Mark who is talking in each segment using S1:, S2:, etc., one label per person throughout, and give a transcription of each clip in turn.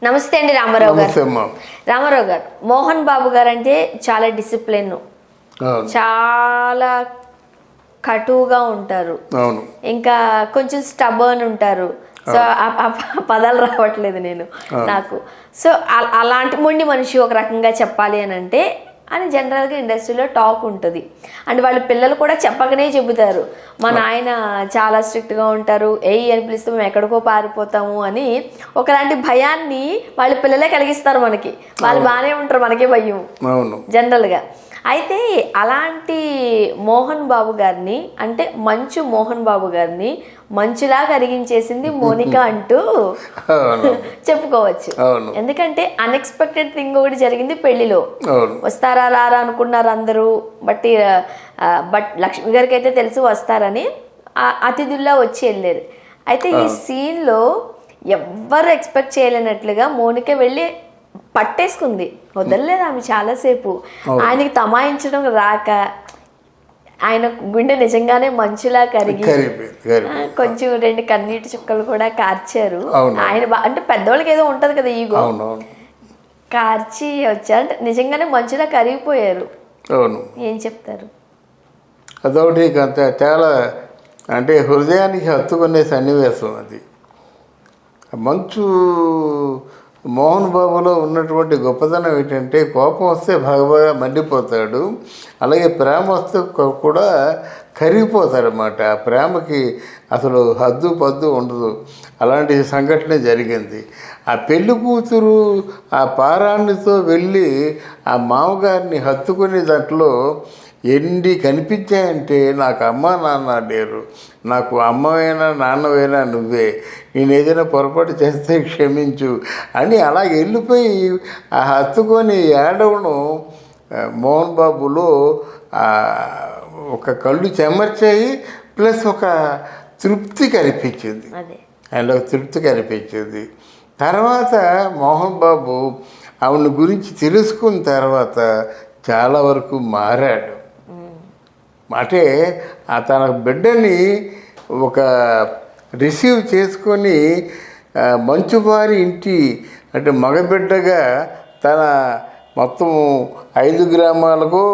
S1: నమస్తే అండి రామారావు గారు. రామారావు గారు, మోహన్ బాబు గారు అంటే చాలా డిసిప్లిన్, చాలా కటువుగా ఉంటారు, ఇంకా కొంచెం స్టబర్న్ ఉంటారు. సో పదాలు రావట్లేదు నాకు. సో అలాంటి మొండి మనిషి ఒక రకంగా చెప్పాలి అని అంటే అని జనరల్గా ఇండస్ట్రీలో టాక్ ఉంటుంది. అండ్ వాళ్ళ పిల్లలు కూడా చెప్పకనే చెబుతారు, మా నాయన చాలా స్ట్రిక్ట్గా ఉంటారు, అని పిలిస్తే మేము ఎక్కడికో పారిపోతాము అని ఒకలాంటి భయాన్ని వాళ్ళ పిల్లలే కలిగిస్తారు మనకి. వాళ్ళు బాగానే ఉంటారు, మనకే భయం జనరల్గా. అయితే అలాంటి మోహన్ బాబు గారిని, అంటే మంచు మోహన్ బాబు గారిని మంచులా కరిగించేసింది మోనిక అంటూ చెప్పుకోవచ్చు. ఎందుకంటే అన్ఎక్స్పెక్టెడ్ థింగ్ ఒకటి జరిగింది పెళ్లిలో. వస్తారా రారా అనుకున్నారు అందరూ, బట్ లక్ష్మి గారికి అయితే తెలుసు వస్తారని. అతిథుల్లా వచ్చి వెళ్ళారు. అయితే ఈ సీన్లో ఎవ్వరు ఎక్స్పెక్ట్ చేయలేనట్లుగా మోనిక వెళ్ళి పట్టేసుకుంది, వదలలేదు ఆమె చాలాసేపు. ఆయనకి తమాయించడం రాక ఆయన గుండె నిజంగానే మంచులా కరిగి కొంచెం 2 కన్నీటి చుక్కలు కూడా కార్చారు. ఆయన అంటే పెద్దవాళ్ళకి ఏదో ఉంటది కదా ఈగో, కార్చి వచ్చారు. అంటే నిజంగానే మంచులా కరిగిపోయారు. ఏం చెప్తారు?
S2: అదొకటి చాలా అంటే హృదయానికి హత్తుకునే సన్నివేశం అది. మంచు మోహన్ బాబులో ఉన్నటువంటి గొప్పతనం ఏంటంటే కోపం వస్తే బాగా మండిపోతాడు, అలాగే ప్రేమ వస్తే కూడా కరిగిపోతాడు అన్నమాట. ఆ ప్రేమకి అసలు హద్దు పద్దు ఉండదు. అలాంటి సంఘటన జరిగింది. ఆ పెళ్లి కూతురు ఆ పారాణితో వెళ్ళి ఆ మామగారిని హత్తుకునే దాంట్లో ఎన్ని కనిపించాయంటే, నాకు అమ్మ నాన్న లేరు, నాకు అమ్మవైనా నాన్నవైనా నువ్వే, నేను ఏదైనా పొరపాటు చేస్తే క్షమించు అని అలా వెళ్ళిపోయి ఆ హత్తుకొని ఏడవడం మోహన్ బాబులో ఒక కళ్ళు చెమర్చాయి, ప్లస్ ఒక తృప్తి కనిపించింది, ఆయనలో తృప్తి కనిపించింది. తర్వాత మోహన్ బాబు ఆవిడ గురించి తెలుసుకున్న తర్వాత చాలా వరకు మారాడు. అంటే తన బిడ్డని ఒక రిసీవ్ చేసుకొని మంచువారి ఇంటి అంటే మగబిడ్డగా తన మొత్తం 5 గ్రామాలకు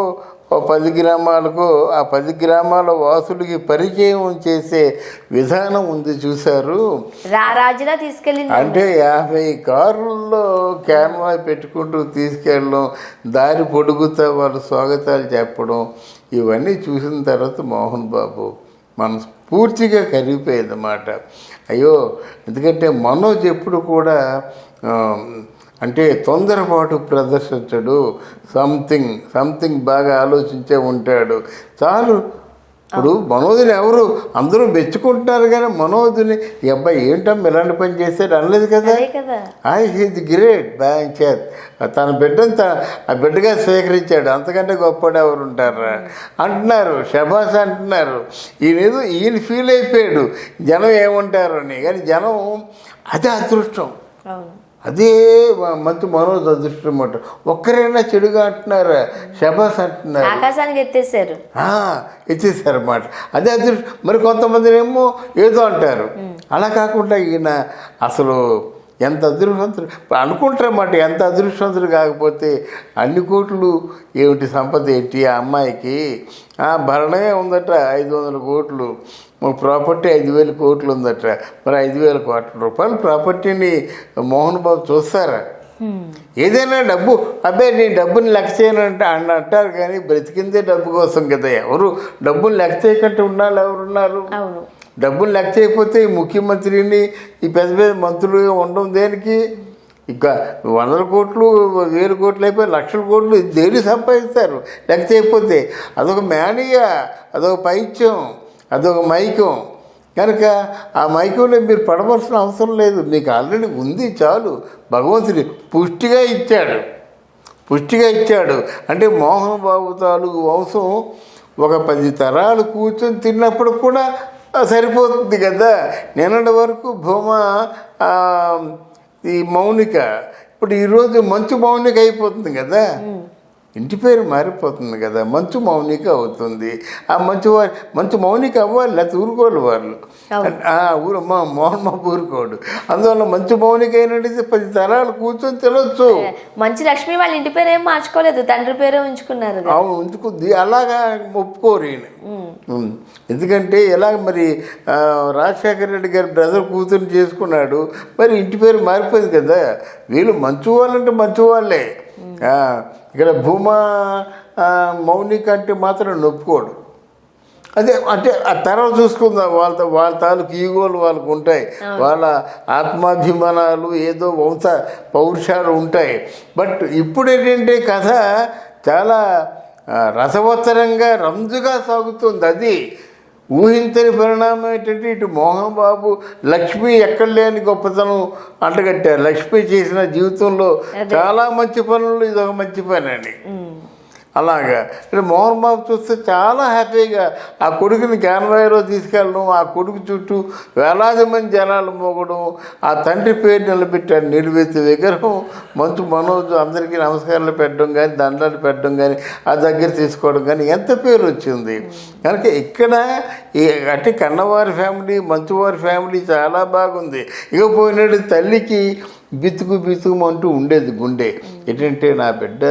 S2: 10 గ్రామాలకు ఆ 10 గ్రామాల వాసులకి పరిచయం చేసే విధానం ఉంది చూశారు.
S1: రారాజులా తీసుకెళ్ళింది.
S2: అంటే 50 కార్లలో క్యాన్వా పెట్టుకుంటూ తీసుకెళ్ళడం, దారి పొడుగుతా వాళ్ళు స్వాగతాలు చెప్పడం, ఇవన్నీ చూసిన తర్వాత మోహన్ బాబు మనసు పూర్తిగా కరిగిపోయిందన్నమాట. అయ్యో, ఎందుకంటే మనోజ్ ఎప్పుడు కూడా అంటే తొందరపాటు ప్రదర్శించడు, సంథింగ్ బాగా ఆలోచించే ఉంటాడు. చాలు. ఇప్పుడు మనోజ్ని ఎవరు అందరూ మెచ్చుకుంటున్నారు, కానీ మనోజ్ని ఈ అబ్బాయి ఏంటమ్మా ఇలాంటి పని చేశాడు అనలేదు కదా. ఈజ్ గ్రేట్ బ్యాంక్ చేత్ తన బిడ్డను ఆ బిడ్డగా స్వీకరించాడు, అంతకంటే గొప్పడు ఎవరు ఉంటారా అంటున్నారు, షబాస్ అంటున్నారు. ఈయన ఫీల్ అయిపోయాడు జనం ఏమంటారు అని. కానీ జనం అదే అదృష్టం, అదే మంచి మనోజ్ అదృష్టం అన్నమాట. ఒక్కరైనా చెడుగా అంటున్నారా, షబాస్ అంటున్నారు,
S1: ఆకాశానికి ఎత్తేసారు
S2: అన్నమాట. అదే అదృష్టం. మరి కొంతమంది ఏమో ఏదో అంటారు. అలా కాకుండా ఈయన అసలు ఎంత అదృష్టవంతుడు అనుకుంటారన్నమాట. ఎంత అదృష్టవంతుడు కాకపోతే అన్ని కోట్లు ఏమిటి సంపద ఏంటి ఆ అమ్మాయికి? భరణమే ఉందట 500 కోట్లు, ప్రాపర్టీ 5,000 కోట్లు ఉందట. మరి 5,000 కోట్ల రూపాయలు ప్రాపర్టీని మోహన్ బాబు చూస్తారా? ఏదైనా డబ్బు, అబ్బాయి నీ డబ్బుని లెక్క చేయనంటే అంటారు, కానీ బ్రతికిందే డబ్బు కోసం కదా. ఎవరు డబ్బుని లెక్క చేయకంటే ఉన్నారు? ఎవరున్నారు? డబ్బులు లెక్క చేయకపోతే ఈ ముఖ్యమంత్రిని, ఈ పెద్ద పెద్ద మంత్రులుగా ఉండడం దేనికి? ఇక 100 కోట్లు 1000 కోట్లు అయిపోయి 1,00,000 కోట్లు దేని సంపాదిస్తారు లెక్క చేయకపోతే? అదొక మేనియా, అదొక పైత్యం, అదొక మైకం. కనుక ఆ మైకంలో మీరు పడవలసిన అవసరం లేదు, మీకు ఆల్రెడీ ఉంది, చాలు. భగవంతుడి పుష్టిగా ఇచ్చాడు. అంటే మోహన్ బాబు తాలూకు వంశం ఒక 10 తరాలు కూర్చొని తిన్నప్పుడు కూడా సరిపోతుంది కదా. నిన్నటి వరకు భూమా ఈ మౌనిక, ఇప్పుడు ఈరోజు మంచు మౌనిక అయిపోతుంది కదా. ఇంటి పేరు మారిపోతుంది కదా, మంచు మౌనిక అవుతుంది. ఆ మంచు మౌనిక అవ్వాలి, లేకపోతే ఊరుకోరు వాళ్ళు. మోహన్ బాబు ఊరుకోడు. అందువల్ల మంచు మౌనిక అయినట్టు 10 తరాలు కూర్చొని తినొచ్చు.
S1: మంచు లక్ష్మి వాళ్ళ ఇంటి పేరు ఏం మార్చుకోలేదు, తండ్రి పేరే ఉంచుకున్నారు.
S2: అవును, ఉంచుకుంది. అలాగా ఒప్పుకోరు ఈయన. ఎందుకంటే ఎలాగ మరి రాజశేఖర రెడ్డి గారి బ్రదర్ కూతురు చేసుకున్నాడు, మరి ఇంటి పేరు మారిపోయింది కదా. వీళ్ళు మంచు వాళ్ళంటే మంచు వాళ్ళే. ఇక్కడ భూమా మౌనిక అంటే మాత్రం నొప్పుకోడు. అదే అంటే ఆ తర్వాత చూసుకుందాం, వాళ్ళ తాలూకు ఈగోలు వాళ్ళకు ఉంటాయి, వాళ్ళ ఆత్మాభిమానాలు, ఏదో వంశ పౌరుషాలు ఉంటాయి. బట్ ఇప్పుడు ఏంటంటే కథ చాలా రసవత్తరంగా రంజుగా సాగుతుంది. అది ఊహించని పరిణామం ఏంటంటే ఇటు మోహన్ బాబు లక్ష్మి ఎక్కడ లేని గొప్పతనం అంటగట్టారు. లక్ష్మి చేసిన జీవితంలో చాలా మంచి పనులు ఇదొక మంచి పని అని. అలాగా ఇక్కడ మోహన్ బాబు చూస్తే చాలా హ్యాపీగా ఆ కొడుకుని క్యాన్వాయ్లో తీసుకెళ్ళడం, ఆ కొడుకు చుట్టూ వేలాది మంది జనాలు మోగడం, ఆ తండ్రి పేరు నిలబెట్టాడు. నిలువెత్తి విగ్రహం మంచు మనోజ్ అందరికీ నమస్కారాలు పెట్టడం కానీ, దండాలు పెట్టడం కానీ, ఆ దగ్గర తీసుకోవడం కానీ ఎంత పేరు వచ్చింది. కనుక ఇక్కడ అంటే కన్నవారి ఫ్యామిలీ, మంచువారి ఫ్యామిలీ చాలా బాగుంది. ఇక పోయినట్టు తల్లికి బితుకుమంటూ ఉండేది గుండె. ఏంటంటే నా బిడ్డ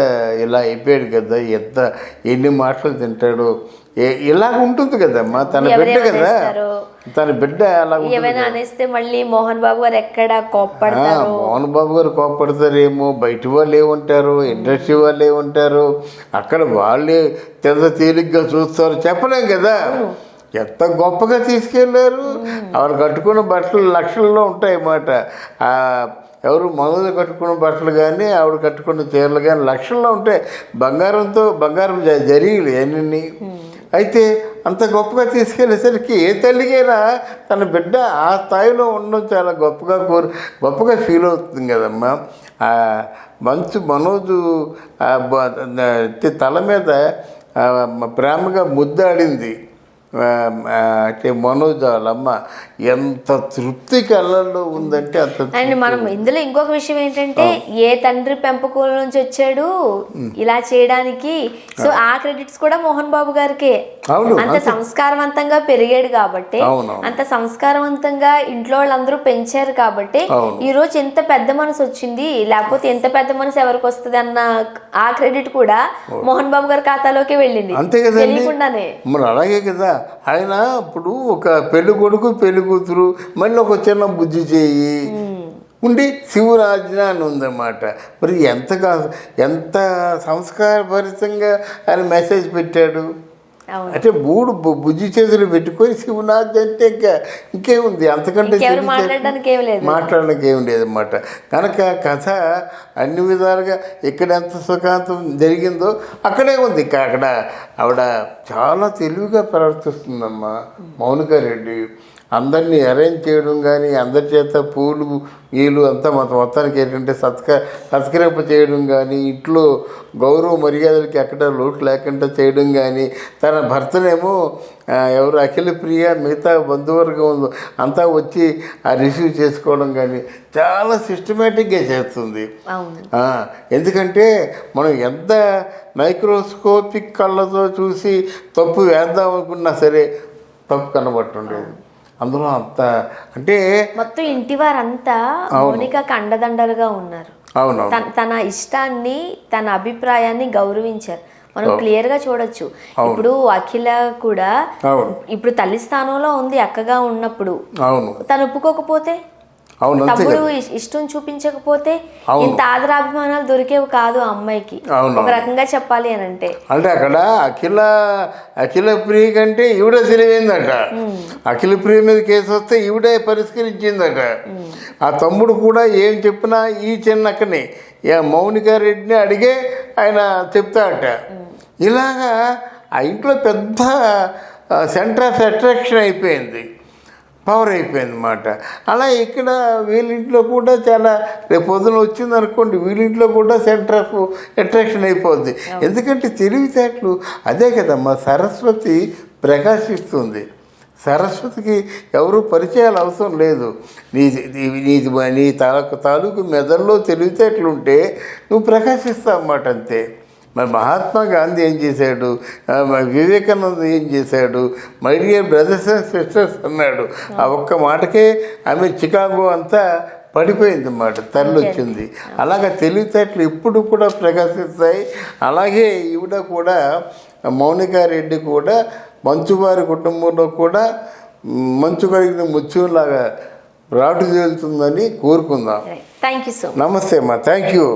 S2: ఇలా అయిపోయాడు కదా, ఎన్ని మాటలు తింటాడో, ఇలాగ ఉంటుంది కదమ్మా, తన బిడ్డ కదా, తన బిడ్డ అలా
S1: అనేస్తే మళ్ళీ మోహన్ బాబు గారు ఎక్కడ కోప్పడతారు,
S2: మోహన్ బాబు గారు కోప్పడతారేమో, బయట వాళ్ళు ఏమంటారు, ఇండస్ట్రీ వాళ్ళు ఏమంటారు, అక్కడ వాళ్ళే తేలిగ్గా చూస్తారు, చెప్పలేం కదా. ఎంత గొప్పగా తీసుకెళ్ళారు. వాళ్ళు కట్టుకున్న బట్టలు లక్షల్లో ఉంటాయి అన్నమాట. ఎవరు మనోజ్ కట్టుకున్న బట్టలు కానీ, ఆవిడ కట్టుకున్న చీరలు కానీ లక్షల్లో ఉంటాయి. బంగారం జరీలు అన్నీ. అయితే అంత గొప్పగా తీసుకెళ్ళేసరికి ఏ తల్లికైనా తన బిడ్డ ఆ స్థాయిలో ఉండడం చాలా గొప్పగా ఫీల్ అవుతుంది కదమ్మా. మనోజు తల మీద ప్రేమగా ముద్దాడింది మనోజ్ వాళ్ళమ్మ. ఎంత తృప్తి కళ్ళల్లో ఉందంటే అంత.
S1: అండ్ మనం ఇందులో ఇంకొక విషయం ఏంటంటే, ఏ తండ్రి పెంపకం నుంచి వచ్చాడు ఇలా చేయడానికి, సో ఆ క్రెడిట్స్ కూడా మోహన్ బాబు గారికే. అంత సంస్కారవంతంగా పెరిగాడు కాబట్టి, అంత సంస్కారవంతంగా ఇంట్లో వాళ్ళందరూ పెంచారు కాబట్టి ఈ రోజు ఎంత పెద్ద మనసు వచ్చింది. లేకపోతే ఎంత పెద్ద మనసు ఎవరికి వస్తుంది అన్న ఆ క్రెడిట్ కూడా మోహన్ బాబు గారి ఖాతాలోకి వెళ్ళింది,
S2: అంతే కదా,
S1: తెలియకుండానే.
S2: మరి అలాగే కదా. ఆయన ఇప్పుడు ఒక పెళ్లి కొడుకు పెళ్లి కూతురు, మళ్ళీ ఒక చిన్న బుజ్జి చేయి ఉండి శివరాజ్ఞ అని ఉందన్నమాట. మరి ఎంత సంస్కారభరితంగా ఆయన మెసేజ్ పెట్టాడు. అంటే 3 బుజ్జి చేతులు పెట్టుకొని శివనాథ్ అంటే ఇంకేముంది, అంతకంటే మాట్లాడడానికి ఏం లేదన్నమాట. కనుక కథ అన్ని విధాలుగా ఇక్కడ ఎంత సుఖాంతం జరిగిందో అక్కడే ఉంది. అక్కడ ఆవిడ చాలా తెలివిగా ప్రవర్తిస్తుందమ్మా మౌనిక రెడ్డి. అందరినీ అరేంజ్ చేయడం కానీ, అందరి చేత పూలు వీళ్ళు అంతా మొత్తానికి ఏంటంటే సత్కరింప చేయడం కానీ, ఇంట్లో గౌరవ మర్యాదలకి ఎక్కడ లోటు లేకుండా చేయడం కానీ, తన భర్తనేమో ఎవరు అఖిల ప్రియ మిగతా బంధువర్గం అంతా వచ్చి రిసీవ్ చేసుకోవడం కానీ చాలా సిస్టమేటిక్గా చేస్తుంది. ఎందుకంటే మనం ఎంత మైక్రోస్కోపిక్ కళ్ళతో చూసి తప్పు వేద్దాం అనుకున్నా సరే తప్పు కనబట్టుండేది. అందులో అంత అంటే
S1: మొత్తం ఇంటి వారంతా మౌనికకు అండదండలుగా ఉన్నారు. తన ఇష్టాన్ని, తన అభిప్రాయాన్ని గౌరవించారు. మనం క్లియర్ గా చూడొచ్చు. ఇప్పుడు అఖిల కూడా ఇప్పుడు తల్లి స్థానంలో ఉంది. అక్కగా ఉన్నప్పుడు తను ఒప్పుకోకపోతే, తమ్ముడు ఇష్టం చూపించకపోతే ఇంత ఆదరాభిమానాలు దొరికేవి కాదు ఆ అమ్మాయికి, ఒక రకంగా చెప్పాలి అని అంటే.
S2: అక్కడ అఖిల ప్రియ కంటే ఈవిడే తెలివైందట. అఖిల ప్రియ మీద కేసు వస్తే ఈవిడే పరిష్కరించిందట. ఆ తమ్ముడు కూడా ఏం చెప్పినా ఈ చిన్నక్కని మౌనిక రెడ్డిని అడిగే ఆయన చెప్తాడట. ఇలాగా ఆ ఇంట్లో పెద్ద సెంటర్ ఆఫ్ అట్రాక్షన్ అయిపోయింది, పవర్ అయిపోయింది అన్నమాట. అలా ఇక్కడ వీళ్ళింట్లో కూడా చాలా రేపు పొద్దున వచ్చింది అనుకోండి, వీళ్ళింట్లో కూడా సెంటర్ ఆఫ్ అట్రాక్షన్ అయిపోద్ది. ఎందుకంటే తెలివితేటలు అదే కదమ్మా. సరస్వతి ప్రకాశిస్తుంది. సరస్వతికి ఎవరు పరిచయాలు అవసరం లేదు. నీ తాలూకు మెదడులో తెలివితేటలు ఉంటే నువ్వు ప్రకాశిస్తావు అన్నమాట. అంతే. మరి మహాత్మా గాంధీ ఏం చేశాడు, వివేకానంద ఏం చేశాడు, my dear brothers and sisters అన్నాడు. ఆ ఒక్క మాటకే ఆమె చికాగో అంతా పడిపోయింది అన్నమాట, తరలిచ్చింది. అలాగే తెలివితేటలు ఎప్పుడు కూడా ప్రకాశిస్తాయి. అలాగే ఈవిడ కూడా, మౌనికారెడ్డి కూడా మంచువారి కుటుంబంలో కూడా మంచు కలిగిన ముత్యంలాగా రాటు తేలుతుందని కోరుకుందాం.
S1: Thank you so much.
S2: నమస్తే అమ్మా, థ్యాంక్ యూ.